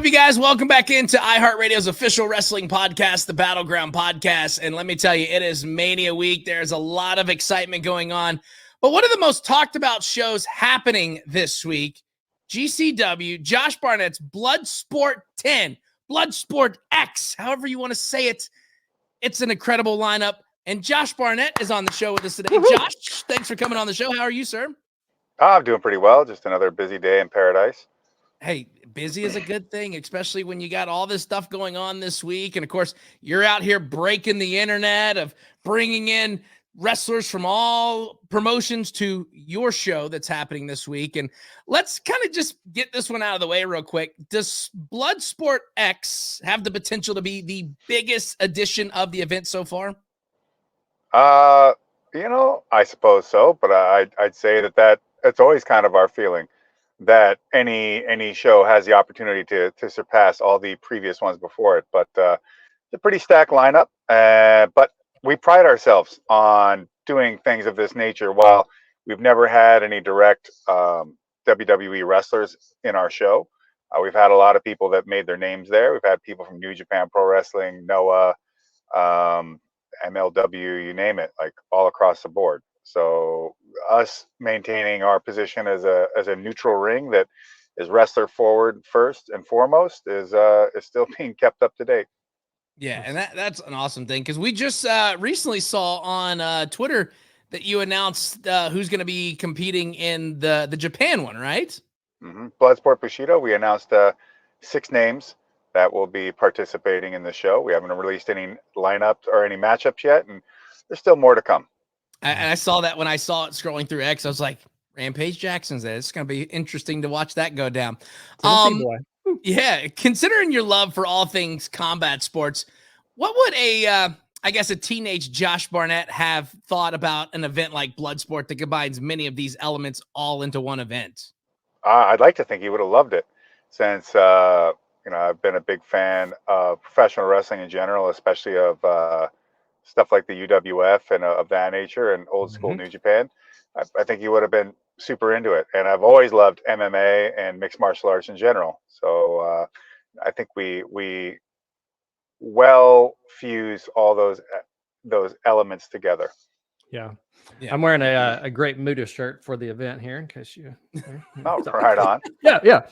up, you guys? Welcome back into iHeartRadio's official wrestling podcast, the Battleground Podcast. And let me tell you, it is Mania Week. There's a lot of excitement going on. But one of the most talked about shows happening this week, GCW, Josh Barnett's Blood Sport 10, Blood Sport X, however you want to say it. It's an incredible lineup. And Josh Barnett is on the show with us today. Woo-hoo. Josh, thanks for coming on the show. How are you, sir? I'm doing pretty well. Just another busy day in paradise. Hey, busy is a good thing, especially when you got all this stuff going on this week. And of course, you're out here breaking the internet of bringing in wrestlers from all promotions to your show that's happening this week. And let's kind of just get this one out of the way real quick. Does Bloodsport X have the potential to be the biggest edition of the event so far? I suppose so, but I'd say that it's always kind of our feeling that any show has the opportunity to surpass all the previous ones before it. But it's a pretty stacked lineup. But we pride ourselves on doing things of this nature. While we've never had any direct WWE wrestlers in our show, we've had a lot of people that made their names there. We've had people from New Japan Pro Wrestling, Noah, MLW, you name it, like all across the board. So us maintaining our position as a neutral ring that is wrestler forward first and foremost is still being kept up to date. Yeah, and that's an awesome thing, because we just recently saw on Twitter that you announced who's going to be competing in the Japan one, right? Mm-hmm. Bloodsport Bushido. We announced 6 names that will be participating in the show. We haven't released any lineups or any matchups yet, and there's still more to come. And I saw that when I saw it scrolling through X. I was like, Rampage Jackson's there. It's going to be interesting to watch that go down. Yeah, considering your love for all things combat sports, what would a teenage Josh Barnett have thought about an event like Bloodsport that combines many of these elements all into one event? I'd like to think he would have loved it, since I've been a big fan of professional wrestling in general, especially of stuff like the UWF and of that nature and old school New Japan. I think he would have been super into it. And I've always loved MMA and mixed martial arts in general. So I think we well fuse all those elements together. Yeah. I'm wearing a Great Muta shirt for the event here, in case you. Oh, right on. Yeah.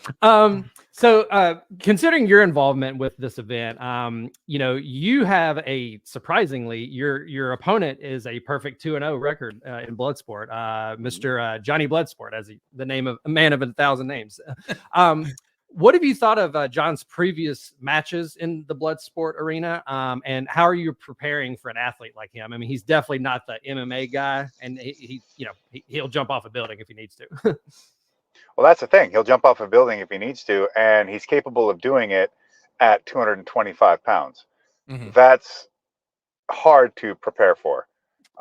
So considering your involvement with this event, you have surprisingly your opponent is a perfect 2-0 record in Bloodsport, Mr. Johnny Bloodsport, as the name of a man of 1,000 names. What have you thought of John's previous matches in the Bloodsport arena? And how are you preparing for an athlete like him? I mean, he's definitely not the MMA guy, and he'll jump off a building if he needs to. Well, that's the thing. He'll jump off a building if he needs to, and he's capable of doing it at 225 pounds. Mm-hmm. That's hard to prepare for.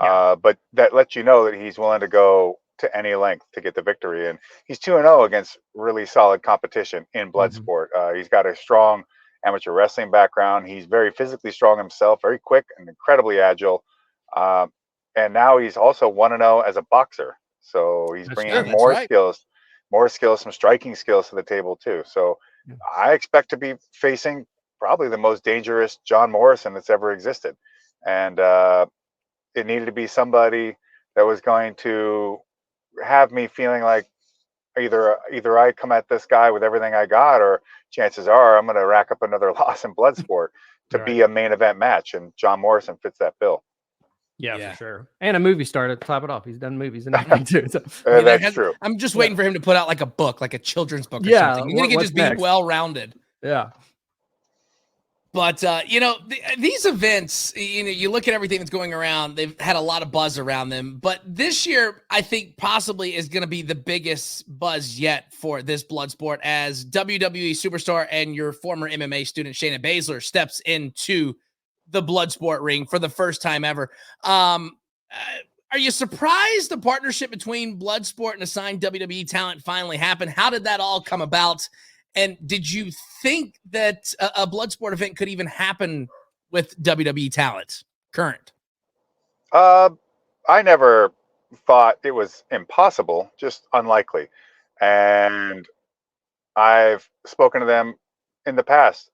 Yeah. But that lets you know that he's willing to go to any length to get the victory. And he's 2-0 against really solid competition in Bloodsport. He's got a strong amateur wrestling background. He's very physically strong himself, very quick and incredibly agile. And now he's also 1-0 as a boxer. So he's bringing more skills, some striking skills to the table too. So I expect to be facing probably the most dangerous John Morrison that's ever existed. And it needed to be somebody that was going to have me feeling like either I come at this guy with everything I got, or chances are I'm going to rack up another loss in Bloodsport to be a main event match. And John Morrison fits that bill. Yeah, for sure. And a movie star to top it off. He's done movies and everything too. So. That's true. I'm just waiting for him to put out like a book, like a children's book or something. He's going to just be well-rounded. Yeah. But, these events, you look at everything that's going around, they've had a lot of buzz around them. But this year, I think possibly is going to be the biggest buzz yet for this Bloodsport, as WWE superstar and your former MMA student, Shayna Baszler, steps into the Bloodsport ring for the first time ever. Are you surprised the partnership between Bloodsport and assigned WWE talent finally happened? How did that all come about? And did you think that a Bloodsport event could even happen with WWE talent current? I never thought it was impossible, just unlikely. And I've spoken to them in the past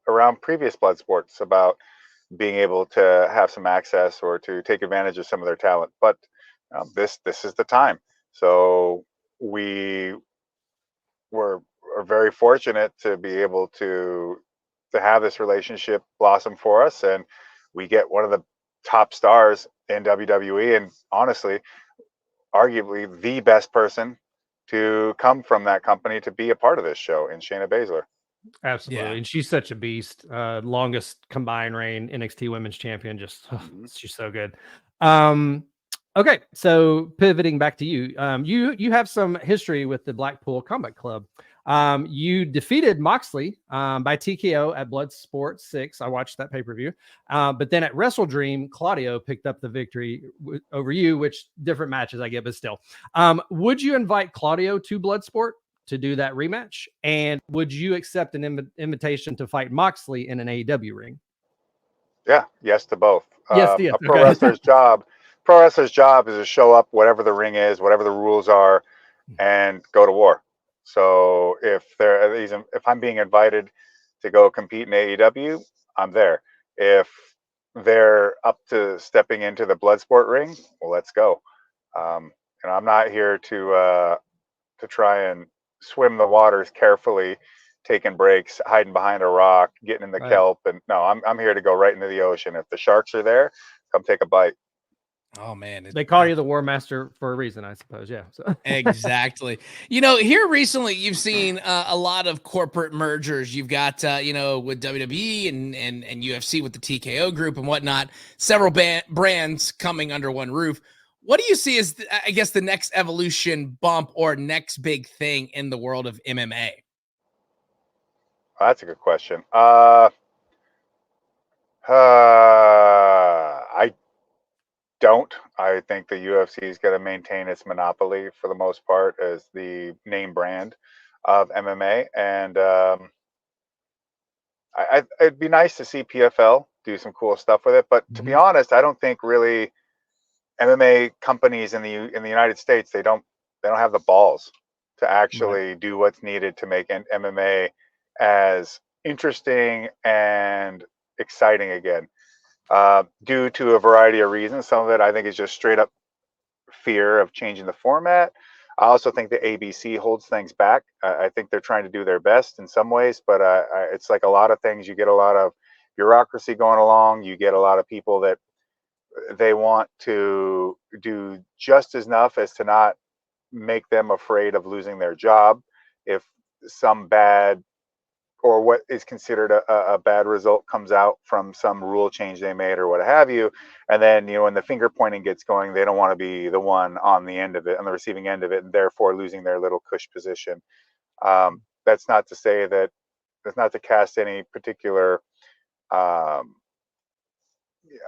around previous blood sports about being able to have some access or to take advantage of some of their talent. But this is the time. So we are very fortunate to be able to have this relationship blossom for us, and we get one of the top stars in WWE, and honestly, arguably the best person to come from that company to be a part of this show in Shayna Baszler. Absolutely. Yeah. And she's such a beast. Longest combined reign NXT Women's Champion. Just she's so good. Okay, so pivoting back to you. You have some history with the Blackpool Combat Club. You defeated Moxley by TKO at Blood Sport 6. I watched that pay-per-view. But then at Wrestle Dream, Claudio picked up the victory over you, which different matches I get, but still. Would you invite Claudio to Bloodsport to do that rematch? And would you accept an invitation to fight Moxley in an AEW ring? Yeah, yes to both. Yes, yes. A pro wrestler's job is to show up, whatever the ring is, whatever the rules are, and go to war. So if I'm being invited to go compete in AEW, I'm there. If they're up to stepping into the Bloodsport ring, well, let's go. And I'm not here to try and swim the waters carefully, taking breaks, hiding behind a rock, getting in the kelp. And no, I'm here to go right into the ocean. If the sharks are there, come take a bite. Oh man, they call you the War Master for a reason, I suppose. Yeah, so. Exactly. Here recently, you've seen a lot of corporate mergers. You've got with WWE and UFC with the TKO group and whatnot. Several brands coming under one roof. What do you see as, I guess, the next evolution bump or next big thing in the world of MMA? That's a good question. I think the UFC is going to maintain its monopoly for the most part as the name brand of MMA, and it'd be nice to see PFL do some cool stuff with it. But to be honest, I don't think really MMA companies in the United States they don't have the balls to actually do what's needed to make MMA as interesting and exciting again. Due to a variety of reasons. Some of it I think is just straight up fear of changing the format. I also think the ABC holds things back. I think they're trying to do their best in some ways, but it's like a lot of things. You get a lot of bureaucracy going along. You get a lot of people that they want to do just as enough as to not make them afraid of losing their job if some bad or what is considered a bad result comes out from some rule change they made or what have you. And then, when the finger pointing gets going, they don't want to be the one on the end of it, on the receiving end of it, and therefore losing their little cush position. That's not to say that's not to cast any particular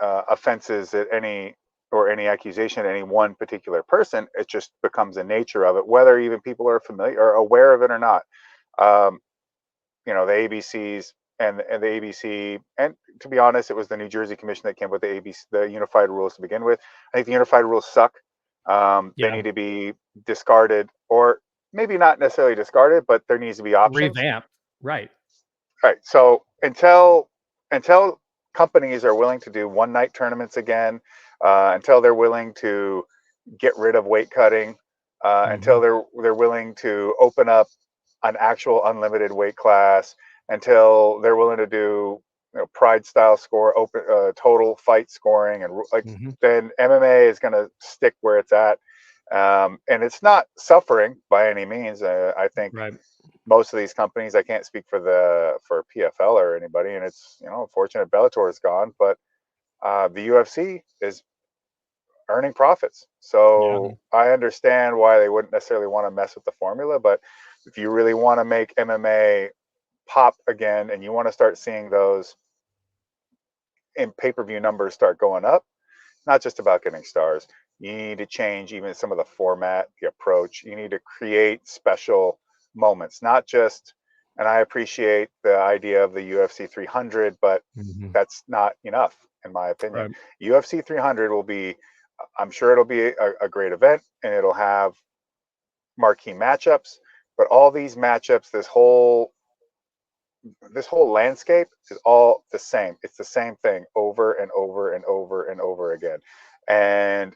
offenses at any accusation at any one particular person. It just becomes the nature of it, whether even people are familiar or aware of it or not. The ABCs and the ABC, and to be honest, it was the New Jersey Commission that came up with the unified rules to begin with. I think the unified rules suck. They need to be discarded, or maybe not necessarily discarded, but there needs to be options. Revamped, right? So until companies are willing to do one night tournaments again, until they're willing to get rid of weight cutting, until they're willing to open up an actual unlimited weight class, until they're willing to do pride style score, open total fight scoring, and then MMA is going to stick where it's at, and it's not suffering by any means. I think most of these companies, I can't speak for PFL or anybody, and it's unfortunate Bellator is gone, but the UFC is earning profits. So I understand why they wouldn't necessarily want to mess with the formula, but if you really want to make MMA pop again and you want to start seeing those in pay-per-view numbers start going up, it's not just about getting stars. You need to change even some of the format, the approach. You need to create special moments, not just, and I appreciate the idea of the UFC 300, but that's not enough in my opinion. UFC 300 will be, I'm sure it'll be a great event and it'll have marquee matchups, but all these matchups, this whole landscape is all the same. It's the same thing over and over and over and over again. And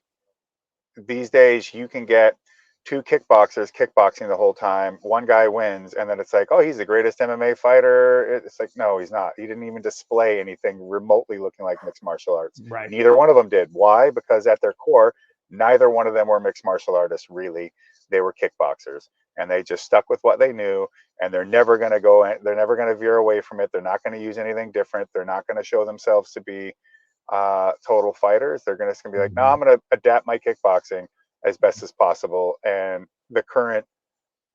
these days you can get two kickboxers kickboxing the whole time. One guy wins, and then it's like, oh, he's the greatest MMA fighter. It's like, no, he's not. He didn't even display anything remotely looking like mixed martial arts. Right. Neither one of them did. Why? Because at their core, neither one of them were mixed martial artists, really. They were kickboxers, and they just stuck with what they knew, and they're never going to veer away from it. They're not going to use anything different. They're not going to show themselves to be total fighters. They're going to be like, no, I'm going to adapt my kickboxing as best as possible. And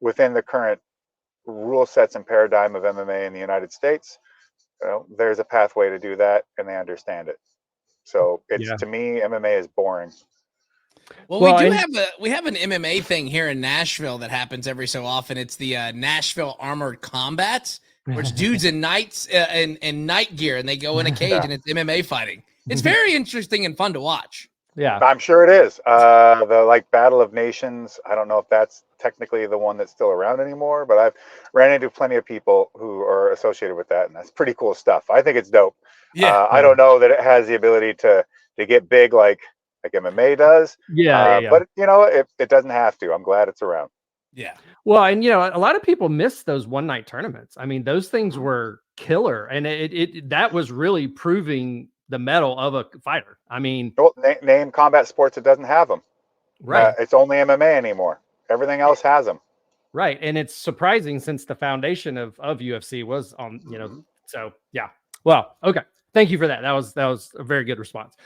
within the current rule sets and paradigm of MMA in the United States, there's a pathway to do that, and they understand it. So to me, MMA is boring. Well, we have an MMA thing here in Nashville that happens every so often. It's the Nashville Armored Combat, where it's dudes in in night gear, and they go in a cage, and it's MMA fighting. It's very interesting and fun to watch. Yeah, I'm sure it is. The Battle of Nations, I don't know if that's technically the one that's still around anymore, but I've ran into plenty of people who are associated with that, and that's pretty cool stuff. I think it's dope. Yeah. I don't know that it has the ability to get big like MMA does. But it doesn't have to. I'm glad it's around. Yeah. Well, and a lot of people miss those one night tournaments. I mean, those things were killer, and that was really proving the mettle of a fighter. I mean, name combat sports that doesn't have them. Right. It's only MMA anymore. Everything else has them. Right, and it's surprising since the foundation of UFC was on. So yeah. Well, okay. Thank you for that. That was a very good response.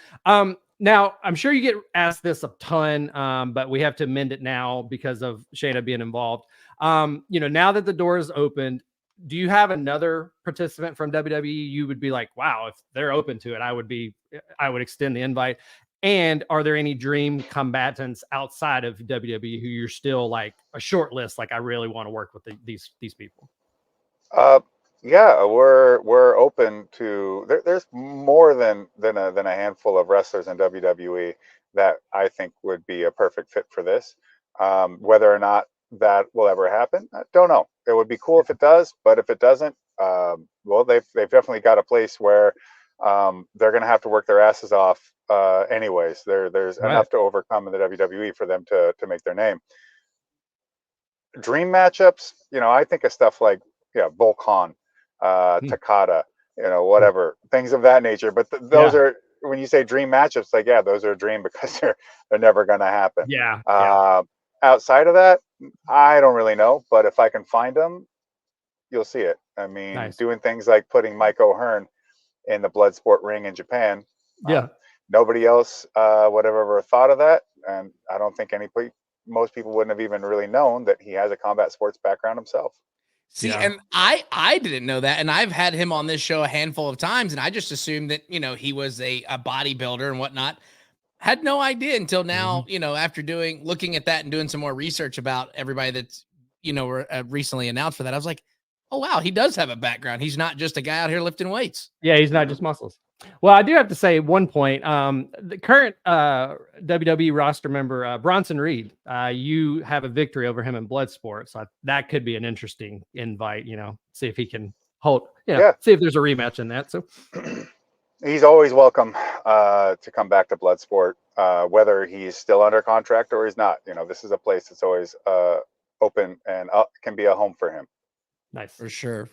Now, I'm sure you get asked this a ton, but we have to amend it now because of Shayna being involved. Now that the door is opened, do you have another participant from WWE you would be like, wow, if they're open to it, I would extend the invite? And are there any dream combatants outside of WWE who you're still like a short list? Like, I really want to work with these people. Yeah, we're open to. There's more than a handful of wrestlers in WWE that I think would be a perfect fit for this. Whether or not that will ever happen, I don't know. It would be cool if it does, but if it doesn't, well, they've definitely got a place where they're going to have to work their asses off. Anyways, there's enough to overcome in the WWE for them to make their name. Dream matchups, I think of stuff like Volkan, Takada, whatever, things of that nature. But those are, when you say dream matchups, like, those are a dream because they're never going to happen. Outside of that, I don't really know, but if I can find them, you'll see it. I mean, doing things like putting Mike O'Hearn in the Bloodsport ring in Japan. Nobody else would have ever thought of that, and I don't think most people wouldn't have even really known that he has a combat sports background himself. See, and I didn't know that, and I've had him on this show a handful of times, and I just assumed that he was a bodybuilder and whatnot. Had no idea until now, after looking at that and doing some more research about everybody that's recently announced for that. I was like, oh wow, he does have a background. He's not just a guy out here lifting weights. Yeah, he's not just muscles. Well, I do have to say one point. The current WWE roster member, Bronson Reed, you have a victory over him in Bloodsport. So that could be an interesting invite, see if he can see if there's a rematch in that. So he's always welcome to come back to Bloodsport, whether he's still under contract or he's not. This is a place that's always open and can be a home for him. Nice. For sure.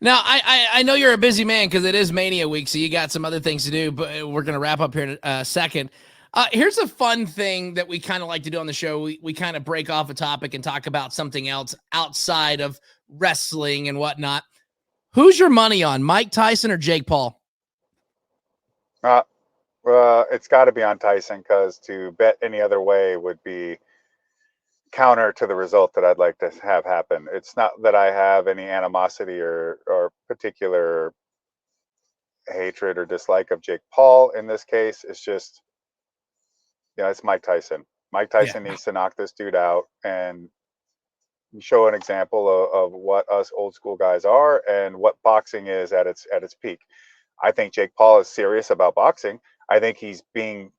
Now, I know you're a busy man because it is Mania week, so you got some other things to do, but we're going to wrap up here in a second. Here's a fun thing that we kind of like to do on the show. We kind of break off a topic and talk about something else outside of wrestling and whatnot. Who's your money on, Mike Tyson or Jake Paul? It's got to be on Tyson, because to bet any other way would be counter to the result that I'd like to have happen. It's not that I have any animosity or particular hatred or dislike of Jake Paul in this case. It's just, it's Mike Tyson. Mike Tyson needs to knock this dude out and show an example of what us old school guys are and what boxing is at its peak. I think Jake Paul is serious about boxing. I think he's being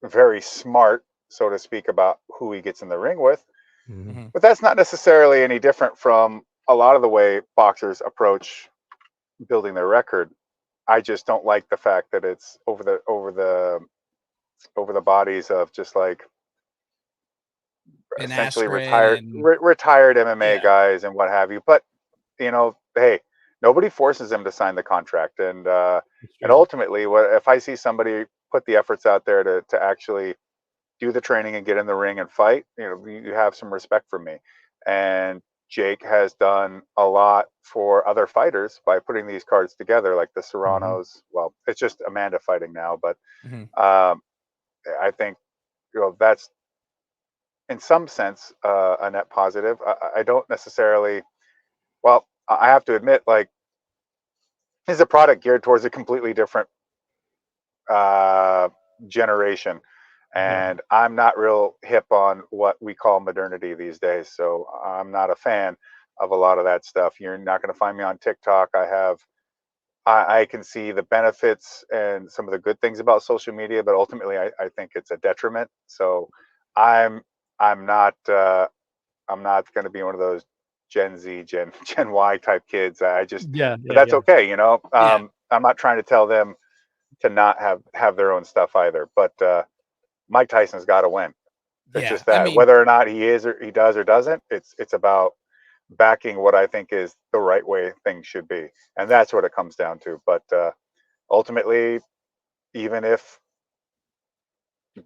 very smart, so to speak, about who he gets in the ring with. But that's not necessarily any different from a lot of the way boxers approach building their record. I just don't like the fact that it's over the bodies of just like Ben essentially Askren and retired MMA yeah, guys and what have you. But hey, nobody forces them to sign the contract, and ultimately, what if I see somebody put the efforts out there to actually do the training and get in the ring and fight, you have some respect from me. And Jake has done a lot for other fighters by putting these cards together, like the Serranos. Well, it's just Amanda fighting now, but I think that's in some sense a net positive. I don't necessarily. Well, I have to admit, like, this is a product geared towards a completely different generation, and I'm not real hip on what we call modernity these days. So I'm not a fan of a lot of that stuff. You're not going to find me on TikTok. I can see the benefits and some of the good things about social media, but ultimately I think it's a detriment. So I'm not going to be one of those Gen Z, Gen Y type kids. But that's okay. I'm not trying to tell them to not have their own stuff either. But Mike Tyson's got to win. It's just that whether or not he is or he does or doesn't, it's about backing what I think is the right way things should be, and that's what it comes down to. But ultimately, even if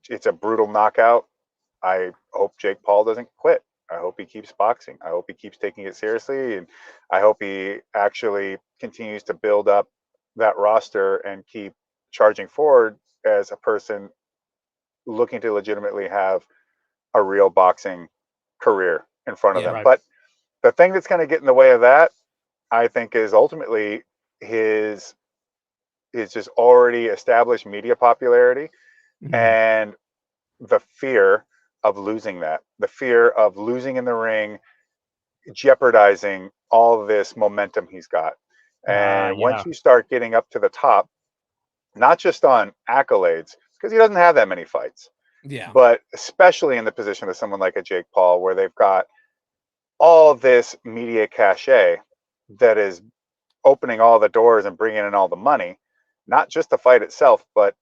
it's a brutal knockout, I hope Jake Paul doesn't quit. I hope he keeps boxing. I hope he keeps taking it seriously, and I hope he actually continues to build up that roster and keep charging forward as a person looking to legitimately have a real boxing career in front of them. Right. But the thing that's going to get in the way of that, I think, is ultimately his just already established media popularity and the fear of losing that, the fear of losing in the ring, jeopardizing all this momentum he's got. And once you start getting up to the top, not just on accolades, because he doesn't have that many fights, but especially in the position of someone like a Jake Paul, where they've got all this media cachet that is opening all the doors and bringing in all the money, not just the fight itself, but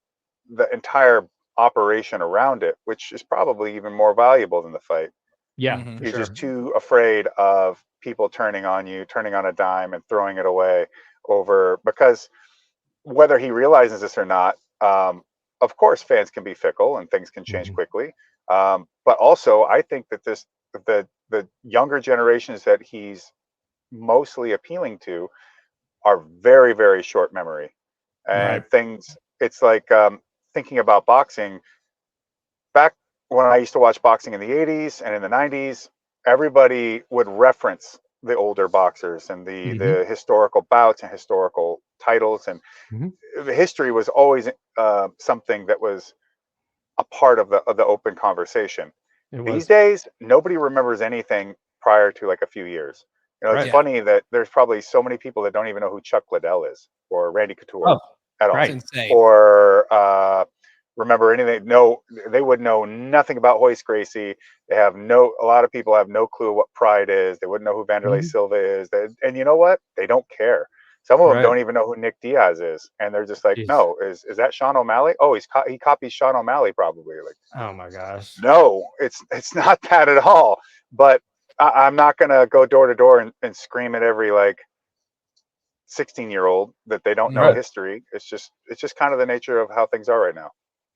the entire operation around it, which is probably even more valuable than the fight. You're just too afraid of people turning on you, turning on a dime and throwing it away because whether he realizes this or not, of course fans can be fickle and things can change quickly. But also I think that the younger generations that he's mostly appealing to are very, very short memory. And it's like thinking about boxing back when I used to watch boxing in the 80s and in the 90s, everybody would reference the older boxers and the historical bouts and historical titles. And the history was always something that was a part of the open conversation. These days, nobody remembers anything prior to like a few years. It's funny that there's probably so many people that don't even know who Chuck Liddell is or Randy Couture at all, or remember anything. No, they would know nothing about Hoist Gracie. A lot of people have no clue what Pride is. They wouldn't know who Vanderlei Silva is. And you know what? They don't care. Some of them don't even know who Nick Diaz is, and they're just like, "No, is that Sean O'Malley? Oh, he copies Sean O'Malley probably." Like, oh my gosh, no, it's not that at all. But I'm not gonna go door to door and scream at every like 16-year-old that they don't know history. It's just kind of the nature of how things are right now.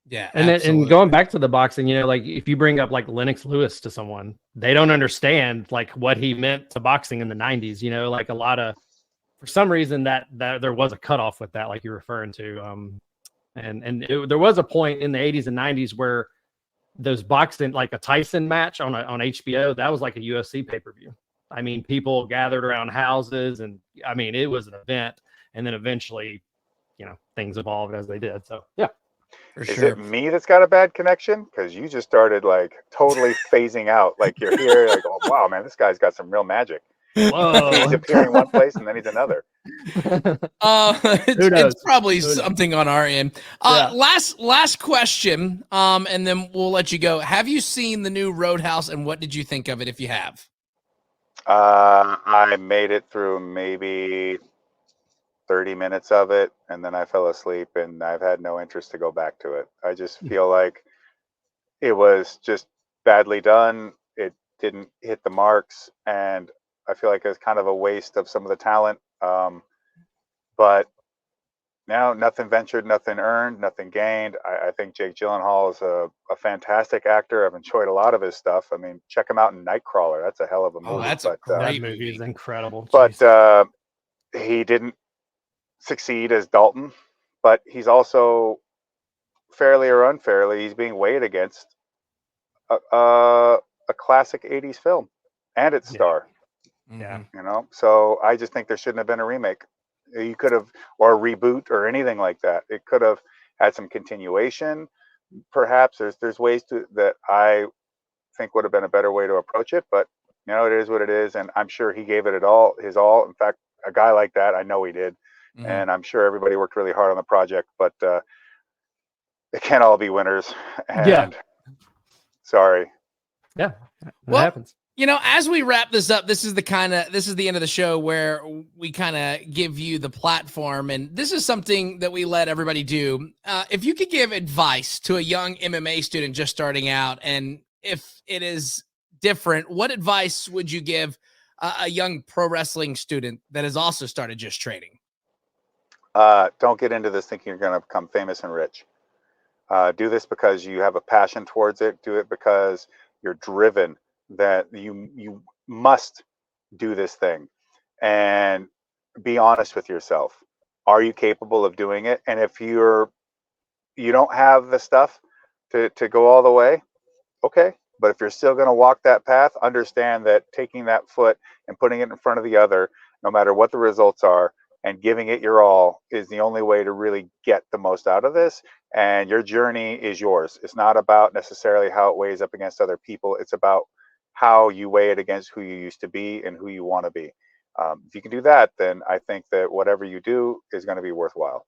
Yeah, and going back to the boxing, like if you bring up like Lennox Lewis to someone, they don't understand like what he meant to boxing in the 90s. Like a lot of, for some reason that there was a cutoff with that, like you're referring to. There was a point in the 80s and 90s where those boxing, like a Tyson match on HBO, that was like a UFC pay-per-view. I mean, people gathered around houses, and I mean, it was an event. And then eventually, things evolved as they did. So yeah. Is it me that's got a bad connection? Because you just started like totally phasing out. Like you're here, like, oh wow, man, this guy's got some real magic. Whoa. He's appearing one place and then he's another. It's probably something on our end. Last question, and then we'll let you go. Have you seen the new Roadhouse, and what did you think of it? If you have, I made it through maybe 30 minutes of it, and then I fell asleep, and I've had no interest to go back to it. I just feel like it was just badly done. It didn't hit the marks, and I feel like it was kind of a waste of some of the talent. But now, nothing ventured, nothing earned, nothing gained. I think Jake Gyllenhaal is a fantastic actor. I've enjoyed a lot of his stuff. I mean, check him out in Nightcrawler. That's a hell of a movie. Oh, that's but, a That great movie movie. is incredible. But Jeez. he didn't succeed as Dalton, but he's also fairly or unfairly, he's being weighed against a classic 80s film and its star. Yeah. You know, so I just think there shouldn't have been a remake. You could have, or a reboot or anything like that. It could have had some continuation. Perhaps there's ways to that I think would have been a better way to approach it, but you know, it is what it is, and I'm sure he gave it his all. In fact, a guy like that, I know he did, and I'm sure everybody worked really hard on the project, but it can't all be winners. And sorry. Yeah, that Well, happens. You know, as we wrap this up, this is the end of the show where we kind of give you the platform, and this is something that we let everybody do. If you could give advice to a young MMA student just starting out, and if it is different, what advice would you give a young pro wrestling student that has also started just training? Don't get into this thinking you're going to become famous and rich. Do this because you have a passion towards it. Do it because you're driven that you must do this thing, and be honest with yourself. Are you capable of doing it? And if you don't have the stuff to go all the way, okay. But if you're still going to walk that path, understand that taking that foot and putting it in front of the other, no matter what the results are, and giving it your all is the only way to really get the most out of this. And your journey is yours. It's not about necessarily how it weighs up against other people. It's about how you weigh it against who you used to be and who you want to be. If you can do that, then I think that whatever you do is going to be worthwhile.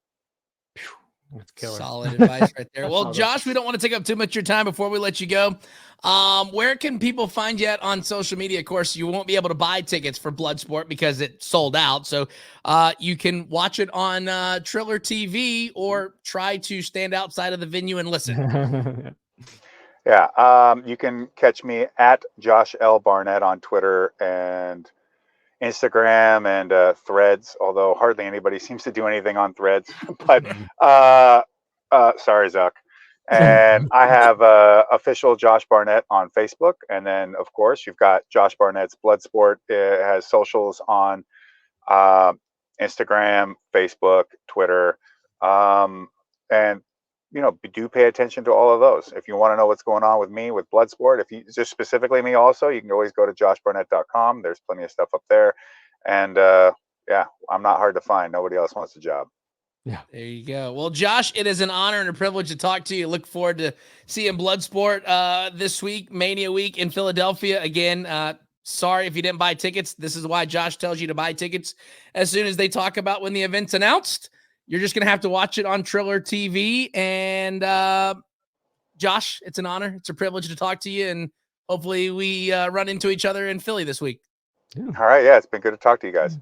That's killer. Solid advice right there. Well, Solid. Josh, we don't want to take up too much of your time before we let you go. Where can people find you on social media? Of course, you won't be able to buy tickets for Bloodsport because it sold out. So you can watch it on Triller TV or try to stand outside of the venue and listen. Yeah, you can catch me at Josh L. Barnett on Twitter and Instagram and Threads, although hardly anybody seems to do anything on Threads. But sorry, Zuck. And I have official Josh Barnett on Facebook. And then, of course, you've got Josh Barnett's Bloodsport. It has socials on Instagram, Facebook, Twitter. And you know, do pay attention to all of those. If you want to know what's going on with me with Bloodsport, if you just specifically me also, you can always go to joshbarnett.com. There's plenty of stuff up there. And yeah, I'm not hard to find. Nobody else wants the job. Yeah. There you go. Well, Josh, it is an honor and a privilege to talk to you. Look forward to seeing Bloodsport this week, Mania Week in Philadelphia. Again, sorry if you didn't buy tickets. This is why Josh tells you to buy tickets as soon as they talk about when the event's announced. You're just going to have to watch it on Triller TV. And Josh, it's an honor. It's a privilege to talk to you. And hopefully we run into each other in Philly this week. All right. Yeah, it's been good to talk to you guys.